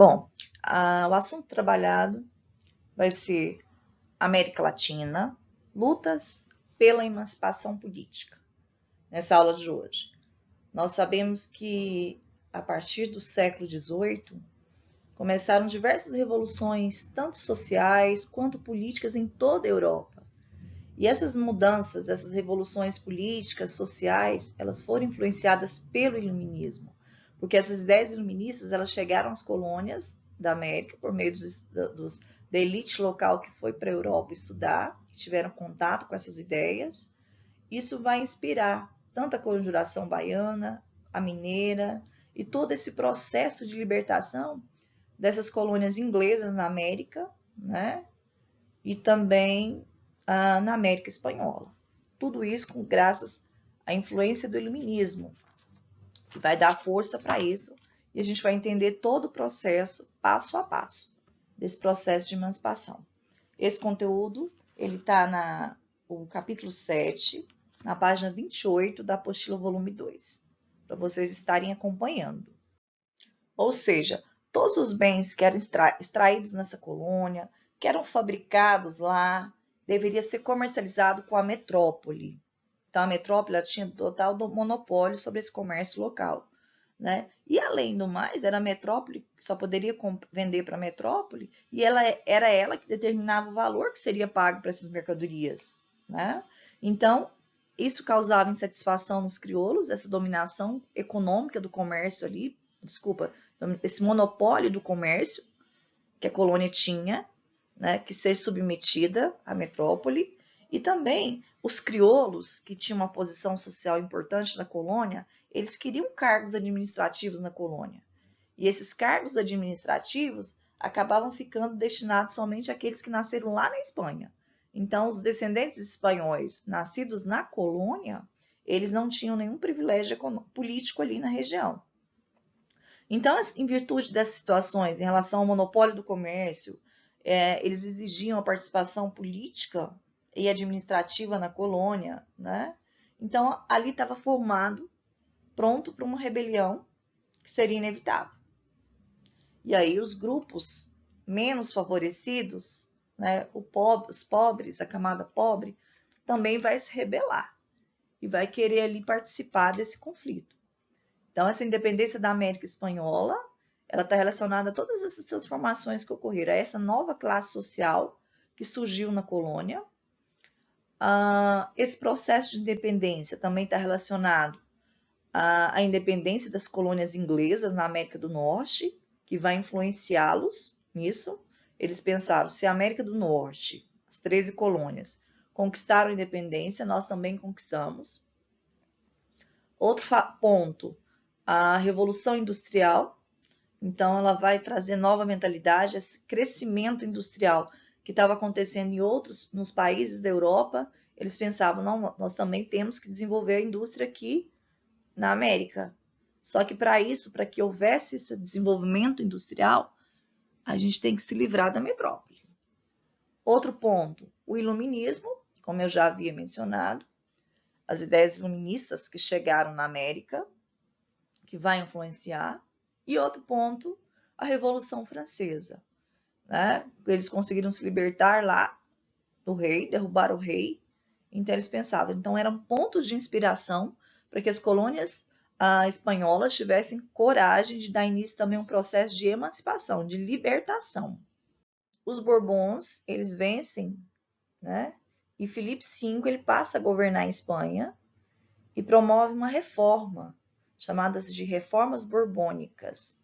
Bom, o assunto trabalhado vai ser América Latina, lutas pela emancipação política, nessa aula de hoje. Nós sabemos que, a partir do século XVIII, começaram diversas revoluções, tanto sociais quanto políticas, em toda a Europa. E essas mudanças, essas revoluções políticas, sociais, elas foram influenciadas pelo iluminismo, porque essas ideias iluministas elas chegaram às colônias da América por meio da elite local que foi para a Europa estudar, que tiveram contato com essas ideias. Isso vai inspirar tanto a Conjuração Baiana, a Mineira e todo esse processo de libertação dessas colônias inglesas na América, né? E também na América Espanhola. Tudo isso graças à influência do iluminismo, que vai dar força para isso, e a gente vai entender todo o processo, passo a passo, desse processo de emancipação. Esse conteúdo ele está no capítulo 7, na página 28 da apostila volume 2, para vocês estarem acompanhando. Ou seja, todos os bens que eram extraídos nessa colônia, que eram fabricados lá, deveria ser comercializado com a metrópole. Então, a metrópole tinha total monopólio sobre esse comércio local, né? E, além do mais, era a metrópole que só poderia vender para a metrópole, e era ela que determinava o valor que seria pago para essas mercadorias, né? Então, isso causava insatisfação nos crioulos, essa dominação econômica do comércio ali, esse monopólio do comércio que a colônia tinha, né, que ser submetida à metrópole, e também os crioulos, que tinham uma posição social importante na colônia, eles queriam cargos administrativos na colônia. E esses cargos administrativos acabavam ficando destinados somente àqueles que nasceram lá na Espanha. Então, os descendentes espanhóis nascidos na colônia, eles não tinham nenhum privilégio político ali na região. Então, em virtude dessas situações, em relação ao monopólio do comércio, eles exigiam a participação política e administrativa na colônia, né? Então, ali estava formado, pronto para uma rebelião que seria inevitável. E aí os grupos menos favorecidos, né, os pobres, a camada pobre, também vai se rebelar e vai querer ali participar desse conflito. Então, essa independência da América Espanhola, ela está relacionada a todas essas transformações que ocorreram, a essa nova classe social que surgiu na colônia. Esse processo de independência também está relacionado à independência das colônias inglesas na América do Norte, que vai influenciá-los nisso. Eles pensaram, se a América do Norte, as 13 colônias, conquistaram a independência, nós também conquistamos. Outro ponto, a Revolução Industrial. Então, ela vai trazer nova mentalidade, esse crescimento industrial que estava acontecendo nos países da Europa. Eles pensavam, não, nós também temos que desenvolver a indústria aqui na América. Só que para isso, para que houvesse esse desenvolvimento industrial, a gente tem que se livrar da metrópole. Outro ponto, o iluminismo, como eu já havia mencionado, as ideias iluministas que chegaram na América, que vai influenciar. E outro ponto, a Revolução Francesa, né? Eles conseguiram se libertar lá do rei, derrubar o rei. Então eles pensavam, então eram pontos de inspiração para que as colônias espanholas tivessem coragem de dar início também a um processo de emancipação, de libertação. Os Bourbons, eles vencem, né? E Filipe V, ele passa a governar a Espanha e promove uma reforma, chamadas de reformas borbônicas.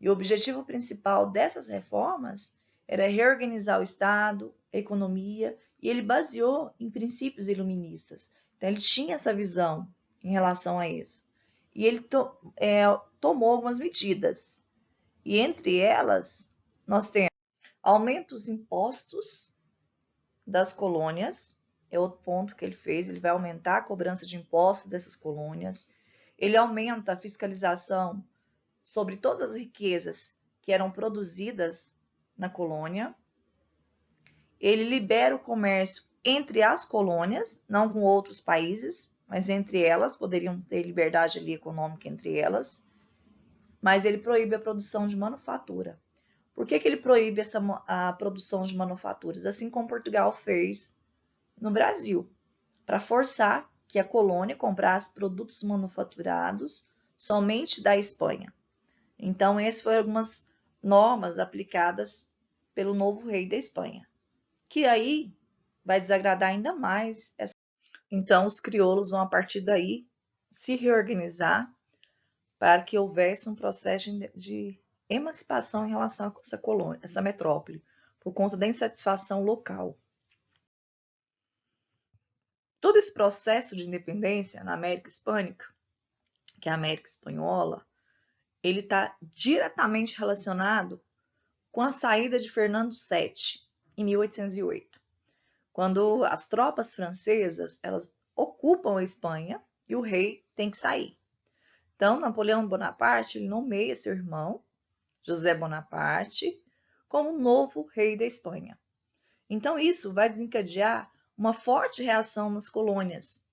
E o objetivo principal dessas reformas era reorganizar o Estado, a economia, e ele baseou em princípios iluministas. Então, ele tinha essa visão em relação a isso. E ele tomou algumas medidas. E entre elas, nós temos aumento dos impostos das colônias, é outro ponto que ele fez, ele vai aumentar a cobrança de impostos dessas colônias. Ele aumenta a fiscalização sobre todas as riquezas que eram produzidas na colônia. Ele libera o comércio entre as colônias, não com outros países, mas entre elas, poderiam ter liberdade ali econômica entre elas. Mas ele proíbe a produção de manufatura. Por que ele proíbe a produção de manufaturas, assim como Portugal fez no Brasil, para forçar que a colônia comprasse produtos manufaturados somente da Espanha. Então, essas foram algumas normas aplicadas pelo novo rei da Espanha, que aí vai desagradar ainda mais. Então, os crioulos vão, a partir daí, se reorganizar para que houvesse um processo de emancipação em relação a essa colônia, essa metrópole, por conta da insatisfação local. Todo esse processo de independência na América Hispânica, que é a América Espanhola, ele está diretamente relacionado com a saída de Fernando VII, em 1808, quando as tropas francesas elas ocupam a Espanha e o rei tem que sair. Então, Napoleão Bonaparte ele nomeia seu irmão, José Bonaparte, como novo rei da Espanha. Então, isso vai desencadear uma forte reação nas colônias.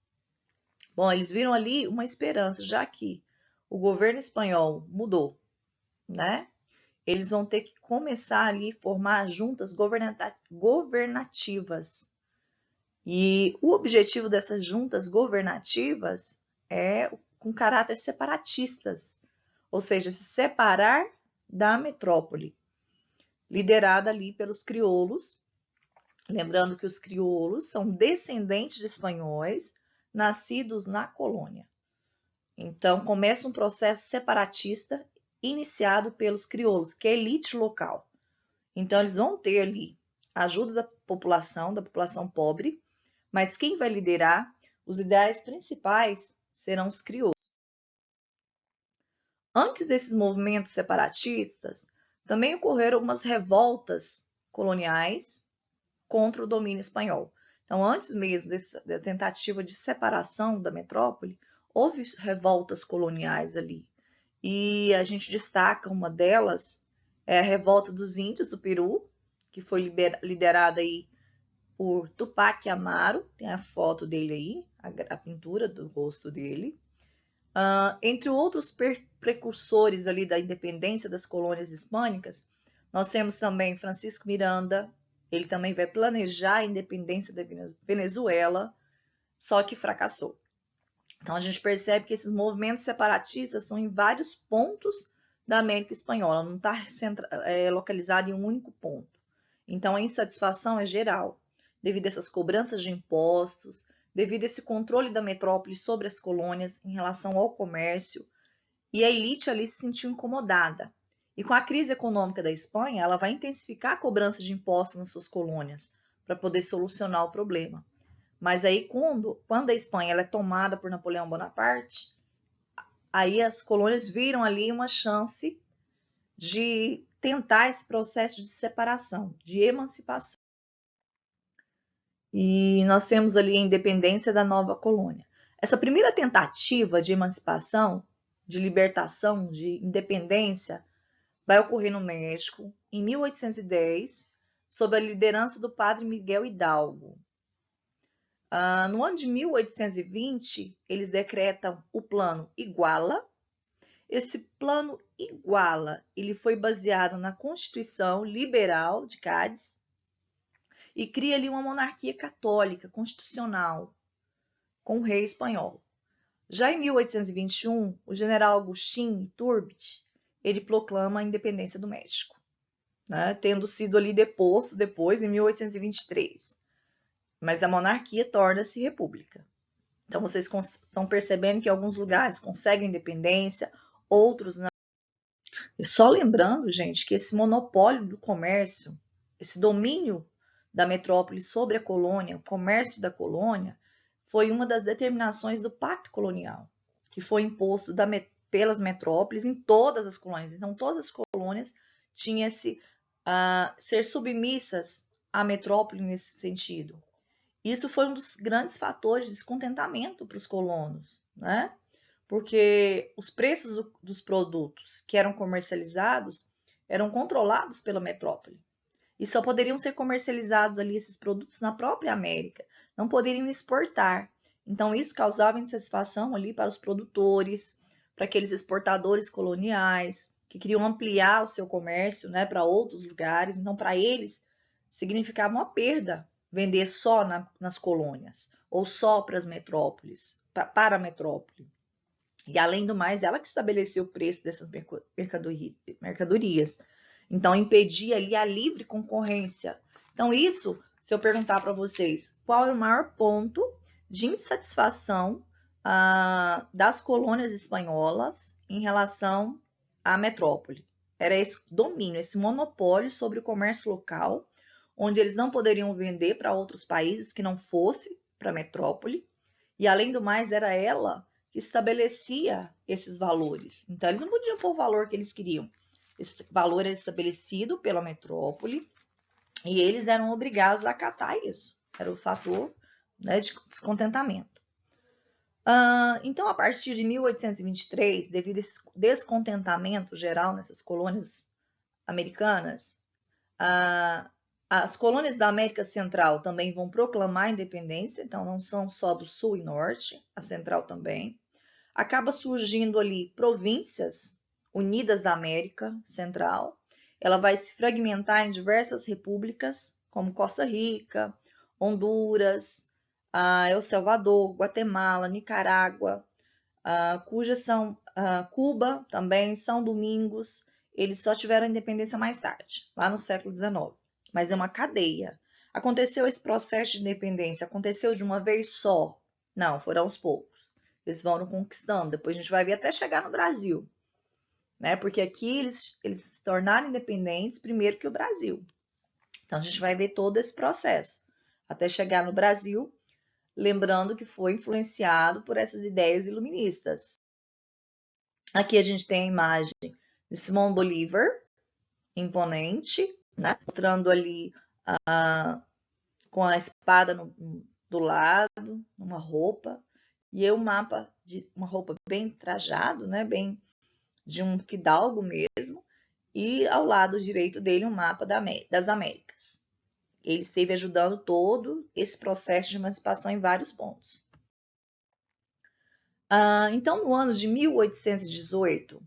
Bom, eles viram ali uma esperança, já que o governo espanhol mudou, né? Eles vão ter que começar ali a formar juntas governativas. E o objetivo dessas juntas governativas é com caráter separatistas, ou seja, se separar da metrópole, liderada ali pelos crioulos. Lembrando que os crioulos são descendentes de espanhóis nascidos na colônia. Então, começa um processo separatista iniciado pelos crioulos, que é a elite local. Então, eles vão ter ali a ajuda da população pobre, mas quem vai liderar os ideais principais serão os crioulos. Antes desses movimentos separatistas, também ocorreram algumas revoltas coloniais contra o domínio espanhol. Então, antes mesmo da tentativa de separação da metrópole, houve revoltas coloniais ali. E a gente destaca uma delas, é a revolta dos índios do Peru, que foi liderada aí por Tupac Amaru, tem a foto dele aí, a pintura do rosto dele. Entre outros precursores ali da independência das colônias hispânicas, nós temos também Francisco Miranda. Ele também vai planejar a independência da Venezuela, só que fracassou. Então, a gente percebe que esses movimentos separatistas estão em vários pontos da América Espanhola, não está localizado em um único ponto. Então, a insatisfação é geral, devido a essas cobranças de impostos, devido a esse controle da metrópole sobre as colônias em relação ao comércio, e a elite ali se sentiu incomodada. E com a crise econômica da Espanha, ela vai intensificar a cobrança de impostos nas suas colônias para poder solucionar o problema. Mas aí, quando a Espanha ela é tomada por Napoleão Bonaparte, aí as colônias viram ali uma chance de tentar esse processo de separação, de emancipação. E nós temos ali a independência da nova colônia. Essa primeira tentativa de emancipação, de libertação, de independência, vai ocorrer no México em 1810, sob a liderança do padre Miguel Hidalgo. No ano de 1820, eles decretam o Plano Iguala. Esse Plano Iguala ele foi baseado na Constituição Liberal de Cádiz e cria ali uma monarquia católica constitucional com o rei espanhol. Já em 1821, o general Agustín Iturbide ele proclama a independência do México, né, tendo sido ali deposto depois em 1823. Mas a monarquia torna-se república. Então, vocês estão percebendo que alguns lugares conseguem independência, outros não. E só lembrando, gente, que esse monopólio do comércio, esse domínio da metrópole sobre a colônia, o comércio da colônia, foi uma das determinações do Pacto Colonial, que foi imposto pelas metrópoles em todas as colônias. Então, todas as colônias tinham ser submissas à metrópole nesse sentido. Isso foi um dos grandes fatores de descontentamento para os colonos, né? Porque os preços dos produtos que eram comercializados eram controlados pela metrópole. E só poderiam ser comercializados ali esses produtos na própria América, não poderiam exportar. Então, isso causava insatisfação ali para os produtores, para aqueles exportadores coloniais. que queriam ampliar o seu comércio, né, para outros lugares. Então, para eles, significava uma perda vender só nas colônias ou só para as metrópoles, para a metrópole. E, além do mais, ela que estabeleceu o preço dessas mercadorias. Então, impedia ali a livre concorrência. Então, isso, se eu perguntar para vocês, qual é o maior ponto de insatisfação das colônias espanholas em relação à metrópole? Era esse domínio, esse monopólio sobre o comércio local, onde eles não poderiam vender para outros países que não fosse para a metrópole. E, além do mais, era ela que estabelecia esses valores. Então, eles não podiam pôr o valor que eles queriam. Esse valor era estabelecido pela metrópole e eles eram obrigados a acatar isso. Era o fator, né, de descontentamento. Então, a partir de 1823, devido a esse descontentamento geral nessas colônias americanas, as colônias da América Central também vão proclamar a independência, então não são só do Sul e Norte, a Central também. Acaba surgindo ali províncias unidas da América Central. Ela vai se fragmentar em diversas repúblicas, como Costa Rica, Honduras, El Salvador, Guatemala, Nicarágua, cujas são Cuba também, São Domingos. Eles só tiveram a independência mais tarde, lá no século XIX. Mas é uma cadeia. Aconteceu esse processo de independência, aconteceu de uma vez só? Não, foram aos poucos. Eles vão conquistando. Depois a gente vai ver até chegar no Brasil, né? Porque aqui eles se tornaram independentes primeiro que o Brasil. Então a gente vai ver todo esse processo até chegar no Brasil, lembrando que foi influenciado por essas ideias iluministas. Aqui a gente tem a imagem de Simão Bolívar, imponente, né? Mostrando ali com a espada do lado, uma roupa. E o mapa de uma roupa bem trajado, né? Bem de um fidalgo mesmo. E ao lado direito dele um mapa das Américas. Ele esteve ajudando todo esse processo de emancipação em vários pontos. Então, no ano de 1818,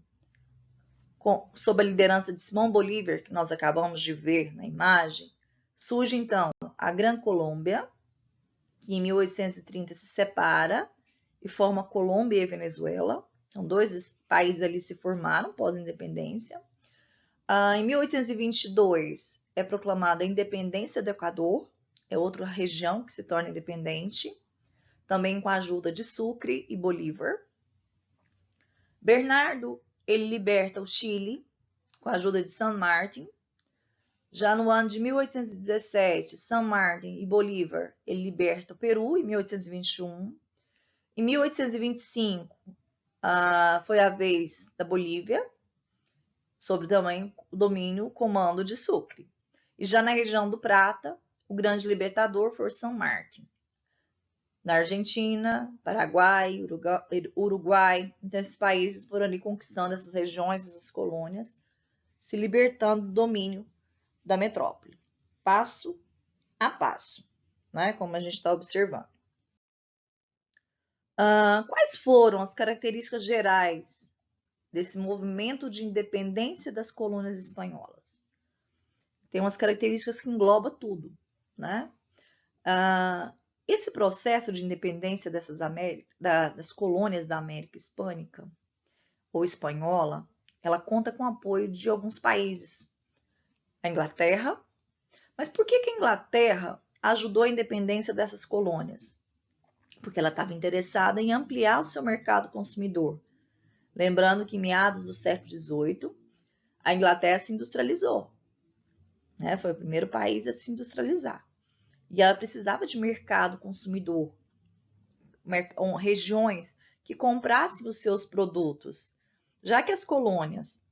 sob a liderança de Simão Bolívar, que nós acabamos de ver na imagem, surge então a Gran Colômbia, que em 1830 se separa e forma Colômbia e Venezuela. Então, dois países ali se formaram pós-independência. Em 1822 é proclamada a independência do Equador, é outra região que se torna independente, também com a ajuda de Sucre e Bolívar. Bernardo, ele liberta o Chile com a ajuda de San Martín. Já no ano de 1817, San Martín e Bolívar, ele liberta o Peru em 1821. Em 1825, foi a vez da Bolívia, sob também o domínio, comando de Sucre. E já na região do Prata, o grande libertador foi San Martín. Na Argentina, Paraguai, Uruguai, então esses países foram ali conquistando essas regiões, essas colônias, se libertando do domínio da metrópole, passo a passo, né? Como a gente está observando. Quais foram as características gerais desse movimento de independência das colônias espanholas? Tem umas características que englobam tudo, né? Esse processo de independência das colônias da América Hispânica ou espanhola, ela conta com o apoio de alguns países. A Inglaterra. Mas por que a Inglaterra ajudou a independência dessas colônias? Porque ela estava interessada em ampliar o seu mercado consumidor. Lembrando que em meados do século XVIII, a Inglaterra se industrializou, né? Foi o primeiro país a se industrializar. E ela precisava de mercado consumidor, regiões que comprassem os seus produtos. Já que as colônias,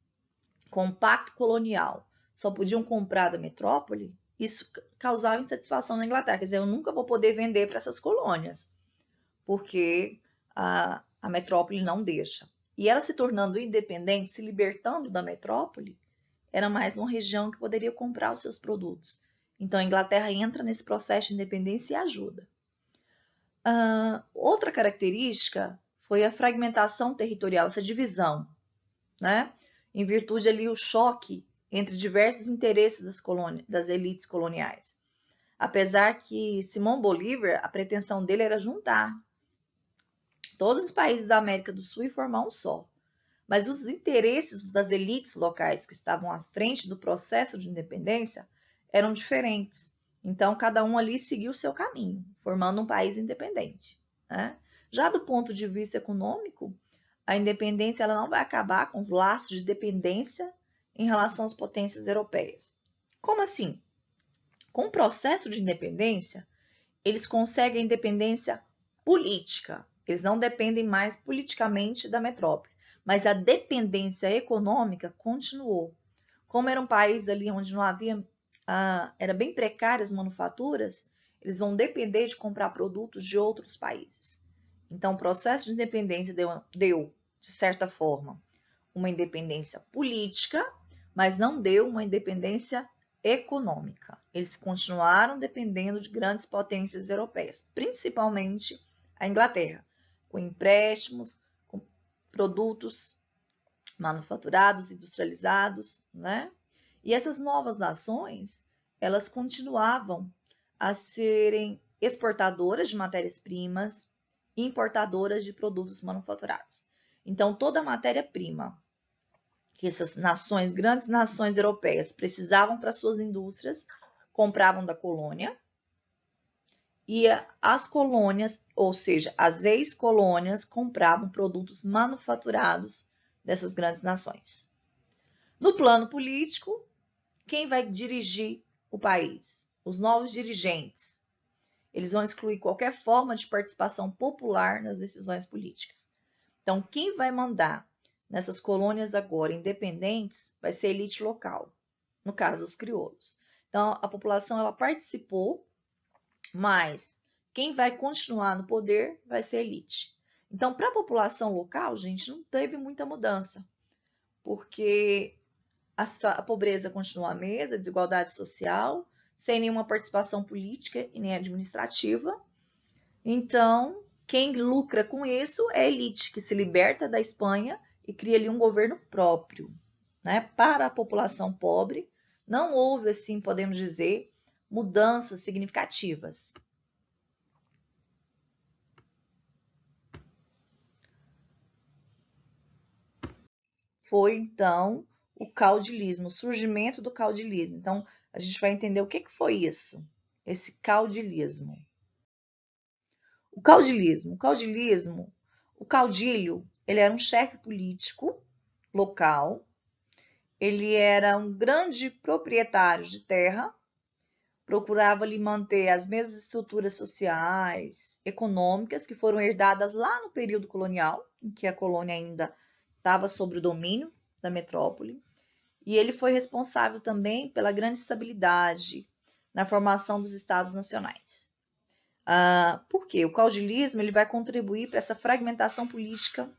com o pacto colonial, só podiam comprar da metrópole, isso causava insatisfação na Inglaterra. Quer dizer, eu nunca vou poder vender para essas colônias, porque a metrópole não deixa. E ela se tornando independente, se libertando da metrópole, era mais uma região que poderia comprar os seus produtos. Então, a Inglaterra entra nesse processo de independência e ajuda. Outra característica foi a fragmentação territorial, essa divisão, né? em virtude ali o choque entre diversos interesses das elites coloniais. Apesar que Simão Bolívar, a pretensão dele era juntar todos os países da América do Sul e formar um só. Mas os interesses das elites locais que estavam à frente do processo de independência eram diferentes. Então, cada um ali seguiu o seu caminho, formando um país independente, né? Já do ponto de vista econômico, a independência ela não vai acabar com os laços de dependência em relação às potências europeias. Como assim? Com o processo de independência, eles conseguem a independência política. Eles não dependem mais politicamente da metrópole, mas a dependência econômica continuou. Como era um país ali onde não havia, era bem precárias as manufaturas, eles vão depender de comprar produtos de outros países. Então, o processo de independência deu, de certa forma, uma independência política, mas não deu uma independência econômica. Eles continuaram dependendo de grandes potências europeias, principalmente a Inglaterra, com empréstimos, com produtos manufaturados, industrializados, né? E essas novas nações, elas continuavam a serem exportadoras de matérias-primas e importadoras de produtos manufaturados. Então, toda a matéria-prima que essas nações, grandes nações europeias, precisavam para suas indústrias, compravam da colônia, e as colônias, ou seja, as ex-colônias, compravam produtos manufaturados dessas grandes nações. No plano político, quem vai dirigir o país? Os novos dirigentes. Eles vão excluir qualquer forma de participação popular nas decisões políticas. Então, quem vai mandar nessas colônias agora independentes vai ser a elite local, no caso, os crioulos. Então, a população ela participou, mas quem vai continuar no poder vai ser a elite. Então, para a população local, gente, não teve muita mudança, porque a pobreza continua a mesma, a desigualdade social, sem nenhuma participação política e nem administrativa. Então, quem lucra com isso é a elite, que se liberta da Espanha e cria ali um governo próprio, né? Para a população pobre, não houve, assim, podemos dizer, mudanças significativas. Foi, então, o caudilismo, o surgimento do caudilismo. Então, a gente vai entender o que foi isso, esse caudilismo. O caudilho, ele era um chefe político local, ele era um grande proprietário de terra, procurava ali manter as mesmas estruturas sociais, econômicas que foram herdadas lá no período colonial, em que a colônia ainda estava sob o domínio da metrópole, e ele foi responsável também pela grande estabilidade na formação dos estados nacionais. Por quê? O caudilismo ele vai contribuir para essa fragmentação política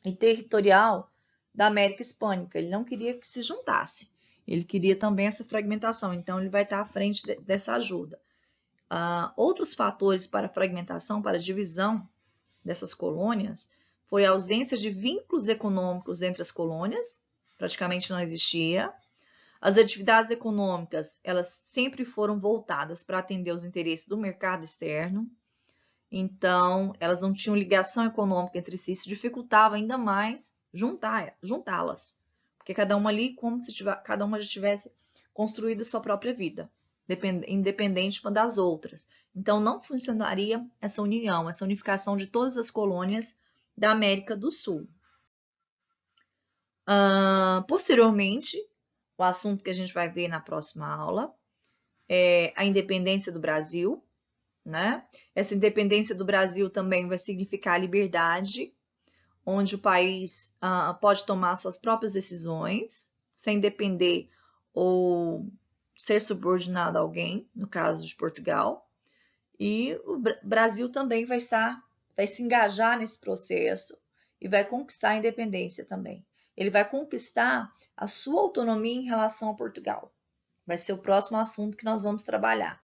e territorial da América Hispânica. Ele não queria que se juntasse, ele queria também essa fragmentação, então ele vai estar à frente dessa ajuda. Outros fatores para a fragmentação, para a divisão dessas colônias, foi a ausência de vínculos econômicos entre as colônias, praticamente não existia. As atividades econômicas, elas sempre foram voltadas para atender os interesses do mercado externo, então elas não tinham ligação econômica entre si, isso dificultava ainda mais juntá-las, porque cada uma ali, como se cada uma já tivesse construído sua própria vida, independente uma das outras. Então não funcionaria essa união, essa unificação de todas as colônias da América do Sul. Posteriormente, o assunto que a gente vai ver na próxima aula é a independência do Brasil, né? Essa independência do Brasil também vai significar a liberdade, onde o país pode tomar suas próprias decisões, sem depender ou ser subordinado a alguém, no caso de Portugal. E o Brasil também vai se engajar nesse processo e vai conquistar a independência também. Ele vai conquistar a sua autonomia em relação a Portugal. Vai ser o próximo assunto que nós vamos trabalhar.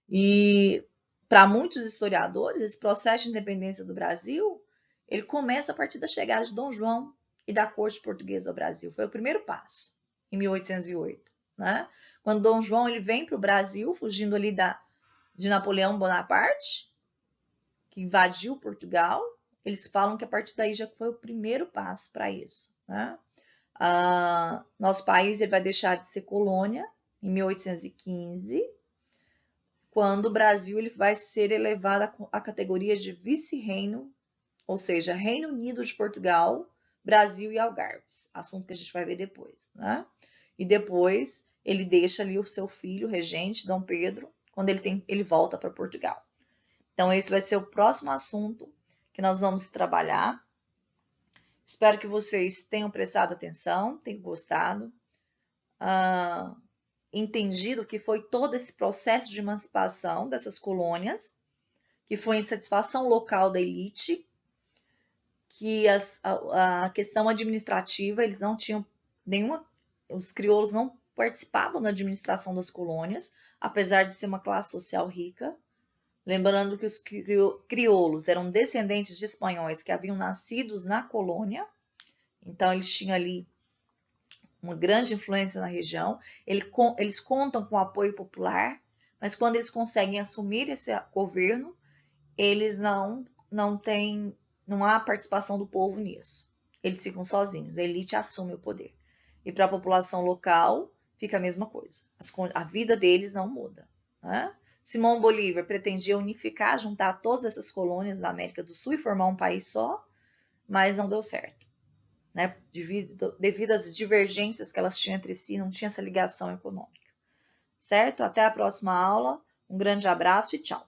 E para muitos historiadores, esse processo de independência do Brasil, ele começa a partir da chegada de Dom João e da corte portuguesa ao Brasil. Foi o primeiro passo, em 1808. Né? Quando Dom João ele vem para o Brasil, fugindo ali de Napoleão Bonaparte, que invadiu Portugal, eles falam que a partir daí já foi o primeiro passo para isso. Né? Nosso país ele vai deixar de ser colônia em 1815, quando o Brasil ele vai ser elevado à categoria de vice-reino, ou seja, Reino Unido de Portugal, Brasil e Algarves, assunto que a gente vai ver depois. Né? E depois ele deixa ali o seu filho, regente, Dom Pedro, quando ele volta para Portugal. Então, esse vai ser o próximo assunto que nós vamos trabalhar. Espero que vocês tenham prestado atenção, tenham gostado, entendido o que foi todo esse processo de emancipação dessas colônias, que foi insatisfação local da elite, que a questão administrativa, eles não tinham nenhuma, os crioulos não participavam da administração das colônias, apesar de ser uma classe social rica. Lembrando que os crioulos eram descendentes de espanhóis que haviam nascido na colônia, então eles tinham ali uma grande influência na região. Eles contam com o apoio popular, mas quando eles conseguem assumir esse governo, eles não há participação do povo nisso. Eles ficam sozinhos, a elite assume o poder. E para a população local, fica a mesma coisa. A vida deles não muda. Né? Simão Bolívar pretendia unificar, juntar todas essas colônias da América do Sul e formar um país só, mas não deu certo. Né? Devido às divergências que elas tinham entre si, não tinha essa ligação econômica. Certo? Até a próxima aula. Um grande abraço e tchau.